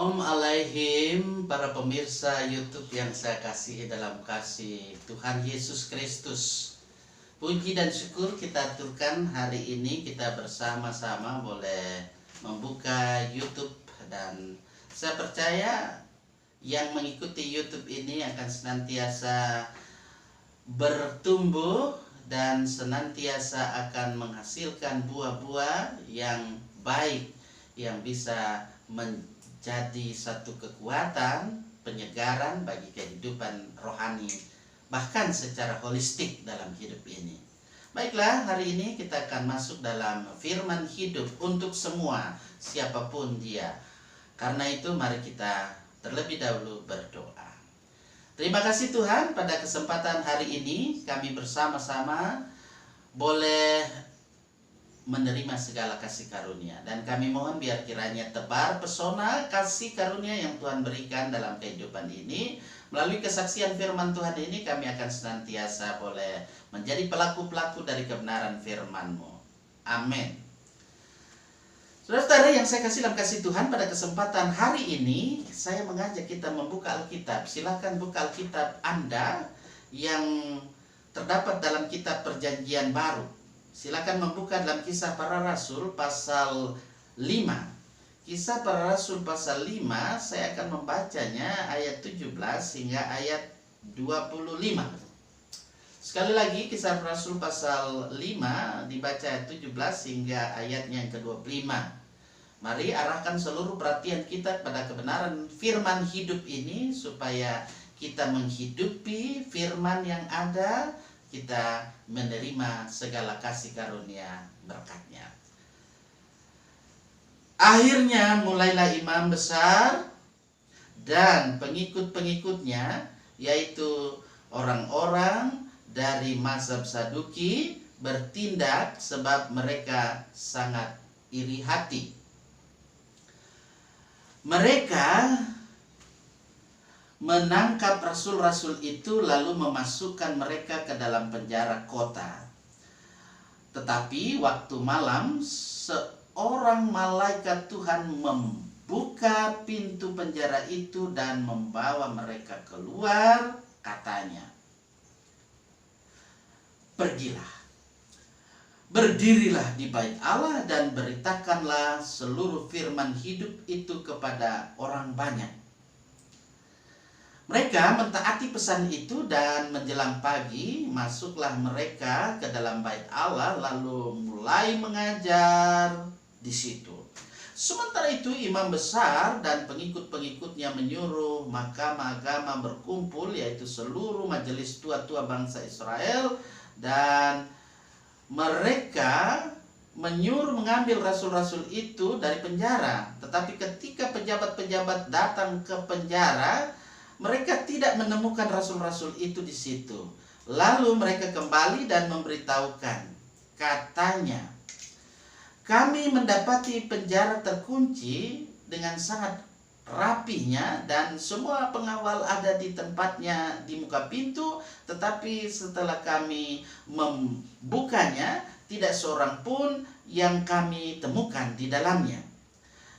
Shalom alaihim para pemirsa YouTube yang saya kasihi dalam kasih Tuhan Yesus Kristus. Puji dan syukur kita aturkan hari ini kita bersama-sama boleh membuka YouTube, dan saya percaya yang mengikuti YouTube ini akan senantiasa bertumbuh dan senantiasa akan menghasilkan buah-buah yang baik yang bisa menjadi satu kekuatan penyegaran bagi kehidupan rohani bahkan secara holistik dalam hidup ini. Baiklah, hari ini kita akan masuk dalam firman hidup untuk semua siapapun dia. Karena itu mari kita terlebih dahulu berdoa. Terima kasih Tuhan, pada kesempatan hari ini kami bersama-sama boleh menerima segala kasih karunia, dan kami mohon biar kiranya tebar pesona kasih karunia yang Tuhan berikan dalam kehidupan ini. Melalui kesaksian firman Tuhan ini kami akan senantiasa boleh menjadi pelaku-pelaku dari kebenaran firman-Mu. Amin. Saudara-saudara yang saya kasih dalam kasih Tuhan, pada kesempatan hari ini saya mengajak kita membuka Alkitab. Silakan buka Alkitab Anda yang terdapat dalam kitab Perjanjian Baru. Silakan membuka dalam Kisah Para Rasul pasal 5. Kisah Para Rasul pasal 5, saya akan membacanya ayat 17 hingga ayat 25. Sekali lagi, Kisah Para Rasul pasal 5 dibaca ayat 17 hingga ayatnya yang ke-25. Mari arahkan seluruh perhatian kita pada kebenaran firman hidup ini, supaya kita menghidupi firman yang ada, kita menerima segala kasih karunia berkat-Nya. Akhirnya mulailah imam besar dan pengikut-pengikutnya, yaitu orang-orang dari mazhab Saduki, bertindak sebab mereka sangat iri hati. Mereka menangkap rasul-rasul itu lalu memasukkan mereka ke dalam penjara kota. Tetapi waktu malam seorang malaikat Tuhan membuka pintu penjara itu dan membawa mereka keluar. Katanya, "Pergilah, berdirilah di bait Allah dan beritakanlah seluruh firman hidup itu kepada orang banyak." Mereka mentaati pesan itu, dan menjelang pagi masuklah mereka ke dalam bait Allah lalu mulai mengajar di situ. Sementara itu imam besar dan pengikut-pengikutnya menyuruh mahkamah agama berkumpul, yaitu seluruh majelis tua-tua bangsa Israel, dan mereka menyuruh mengambil rasul-rasul itu dari penjara. Tetapi ketika pejabat-pejabat datang ke penjara, mereka tidak menemukan rasul-rasul itu di situ. Lalu mereka kembali dan memberitahukan, katanya, "Kami mendapati penjara terkunci dengan sangat rapihnya, dan semua pengawal ada di tempatnya di muka pintu, tetapi setelah kami membukanya, tidak seorang pun yang kami temukan di dalamnya."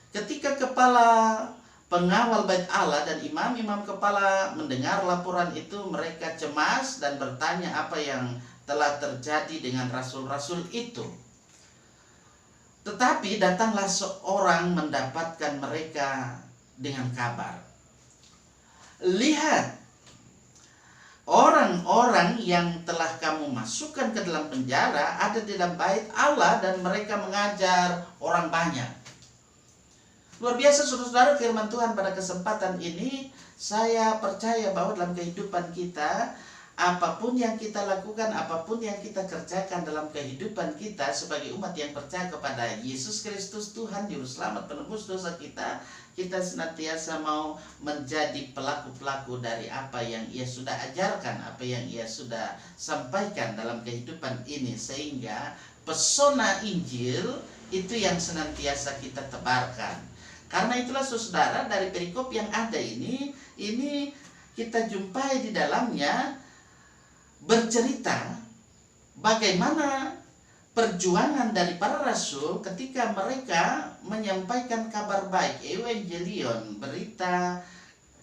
Ketika kepala pengawal bait Allah dan imam-imam kepala mendengar laporan itu, mereka cemas dan bertanya apa yang telah terjadi dengan rasul-rasul itu. Tetapi datanglah seorang mendapatkan mereka dengan kabar, "Lihat, orang-orang yang telah kamu masukkan ke dalam penjara ada di dalam bait Allah dan mereka mengajar orang banyak." Luar biasa saudara-saudara firman Tuhan pada kesempatan ini. Saya percaya bahwa dalam kehidupan kita, apapun yang kita lakukan, apapun yang kita kerjakan dalam kehidupan kita sebagai umat yang percaya kepada Yesus Kristus, Tuhan Juru Selamat penebus dosa kita, kita senantiasa mau menjadi pelaku-pelaku dari apa yang Ia sudah ajarkan, apa yang Ia sudah sampaikan dalam kehidupan ini, sehingga pesona Injil itu yang senantiasa kita tebarkan. Karena itulah saudara, dari perikop yang ada ini kita jumpai di dalamnya bercerita bagaimana perjuangan dari para rasul ketika mereka menyampaikan kabar baik, evangelion, berita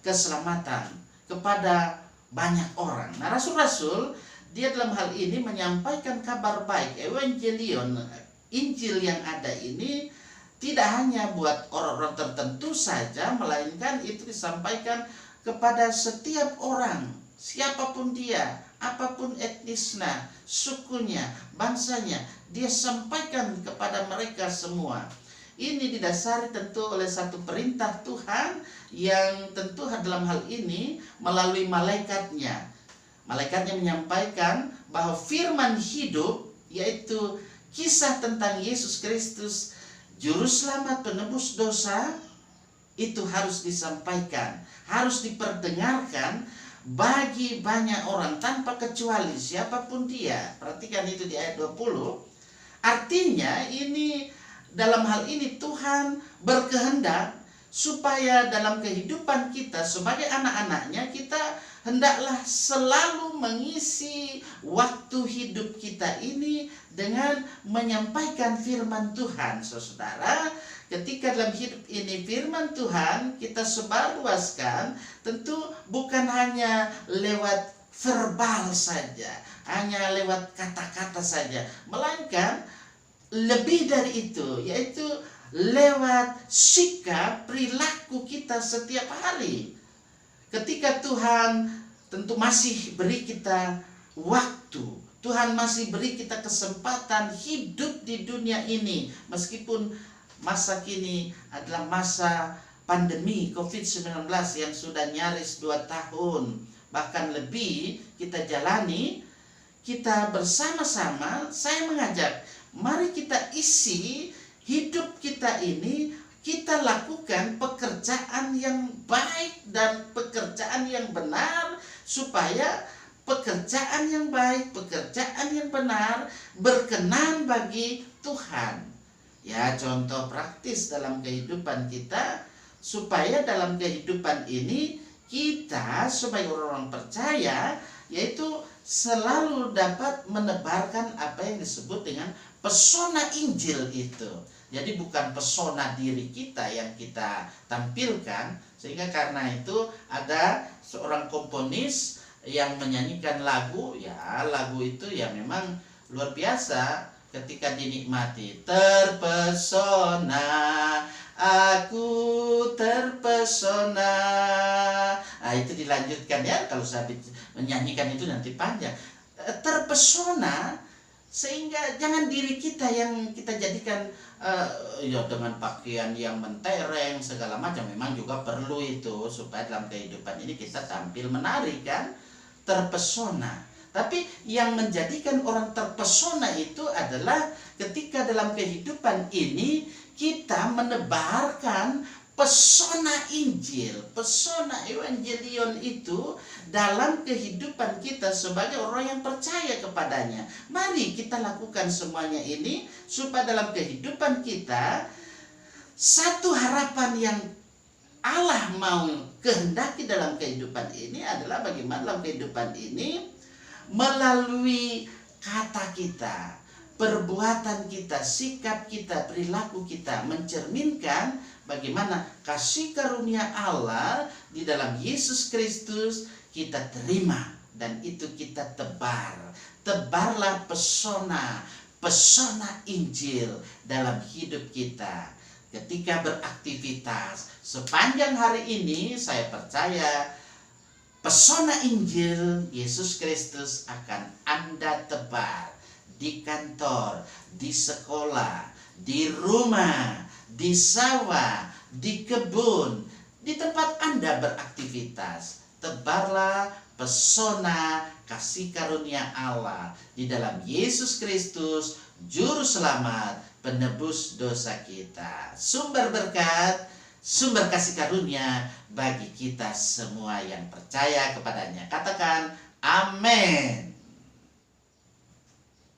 keselamatan kepada banyak orang. Nah, rasul-rasul dia dalam hal ini menyampaikan kabar baik, evangelion, Injil yang ada ini tidak hanya buat orang-orang tertentu saja, melainkan itu disampaikan kepada setiap orang, siapapun dia, apapun etnisnya, sukunya, bangsanya, dia sampaikan kepada mereka semua. Ini didasari tentu oleh satu perintah Tuhan yang tentu dalam hal ini melalui malaikatnya. Malaikatnya menyampaikan bahwa firman hidup, yaitu kisah tentang Yesus Kristus, Juru Selamat penebus dosa, itu harus disampaikan, harus diperdengarkan bagi banyak orang tanpa kecuali siapapun dia. Perhatikan itu di ayat 20. Artinya ini dalam hal ini Tuhan berkehendak supaya dalam kehidupan kita sebagai anak-anaknya, kita hendaklah selalu mengisi waktu hidup kita ini dengan menyampaikan firman Tuhan. Saudara, ketika dalam hidup ini firman Tuhan kita sebarluaskan, tentu bukan hanya lewat verbal saja, hanya lewat kata-kata saja, melainkan lebih dari itu, yaitu lewat sikap perilaku kita setiap hari. Ketika Tuhan tentu masih beri kita waktu, Tuhan masih beri kita kesempatan hidup di dunia ini, meskipun masa kini adalah masa pandemi COVID-19 yang sudah nyaris 2 tahun, bahkan lebih kita jalani, kita bersama-sama, saya mengajak, mari kita isi hidup kita ini, kita lakukan pekerjaan yang baik dan pekerjaan yang benar, supaya pekerjaan yang baik, pekerjaan yang benar berkenan bagi Tuhan. Ya, contoh praktis dalam kehidupan kita, supaya dalam kehidupan ini kita sebagai orang percaya, yaitu selalu dapat menebarkan apa yang disebut dengan pesona Injil itu. Jadi bukan pesona diri kita yang kita tampilkan, sehingga karena itu ada seorang komponis yang menyanyikan lagu, ya lagu itu ya memang luar biasa ketika dinikmati. Terpesona, aku terpesona. Nah, itu dilanjutkan ya, kalau saya menyanyikan itu nanti panjang. Terpesona, sehingga jangan diri kita yang kita jadikan ya dengan pakaian yang mentereng segala macam. Memang juga perlu itu supaya dalam kehidupan ini kita tampil menarik kan, terpesona. Tapi yang menjadikan orang terpesona itu adalah ketika dalam kehidupan ini kita menebarkan pesona Injil, pesona Evangelion itu dalam kehidupan kita sebagai orang yang percaya kepadanya. Mari kita lakukan semuanya ini supaya dalam kehidupan kita, satu harapan yang Allah mau kehendaki dalam kehidupan ini adalah bagaimana dalam kehidupan ini melalui kata kita, perbuatan kita, sikap kita, perilaku kita mencerminkan bagaimana kasih karunia Allah di dalam Yesus Kristus kita terima, dan itu kita tebar. Tebarlah pesona Injil dalam hidup kita. Ketika beraktivitas sepanjang hari ini, saya percaya pesona Injil Yesus Kristus akan Anda tebar di kantor, di sekolah, di rumah, di sawah, di kebun, di tempat Anda beraktivitas. Tebarlah pesona kasih karunia Allah di dalam Yesus Kristus, Juru Selamat, penebus dosa kita. Sumber berkat, sumber kasih karunia bagi kita semua yang percaya kepadanya. Katakan amin.